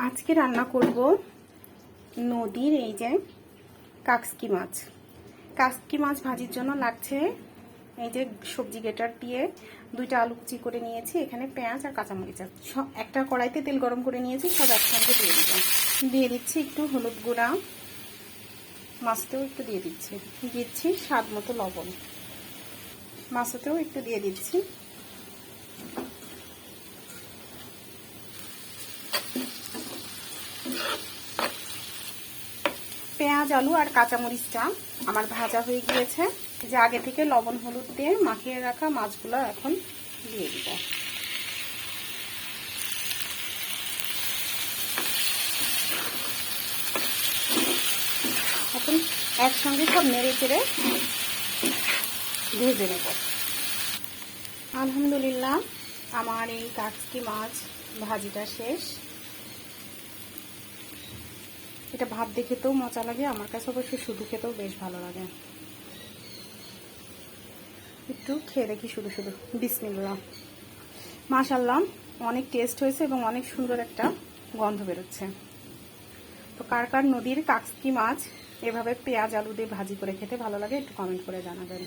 আজকে রান্না করব নদীর এই যে কাকসকি মাছ। কাকসকি মাছ ভাজির জন্য লাগছে এই যে সবজি গ্রেটার দিয়ে দুইটা আলু কুচি করে নিয়েছি, এখানে পেঁয়াজ আর কাঁচামরিচ সব একটা কড়াইতে তেল গরম করে নিয়েছি, সব একসঙ্গে দিয়ে দিচ্ছি একটু হলুদ গুঁড়া, মাছতেও একটু দিয়ে দিচ্ছি স্বাদ মতো লবণ, মাছতেও একটু দিয়ে দিচ্ছি। পেঁয়াজ আলু আর কাঁচামরিচটা আমার ভাজা হয়ে গিয়েছে, যে আগে থেকে লবণ হলুদ দিয়ে মাখিয়ে রাখা মাছগুলো এখন দিয়ে দিব। এখন একসঙ্গে সব নেড়ে চেড়ে ভেজে নেব। আলহামদুলিল্লাহ আমার এই কাকসকি মাছ ভাজিটা শেষ। এটা ভাত দিয়ে খেতেও মজা লাগে, আমার কাছে অবশ্য শুধু খেতেও বেশ ভালো লাগে। একটু খেয়ে দেখি শুধু শুধু। বিসমিল্লাহ, মাশাআল্লাহ অনেক টেস্ট হয়েছে এবং অনেক সুন্দর একটা গন্ধ বেরোচ্ছে। তো কার কার নদীর কাকসকি মাছ এভাবে পেঁয়াজ আলু দিয়ে ভাজি করে খেতে ভালো লাগে একটু কমেন্ট করে জানাবেন।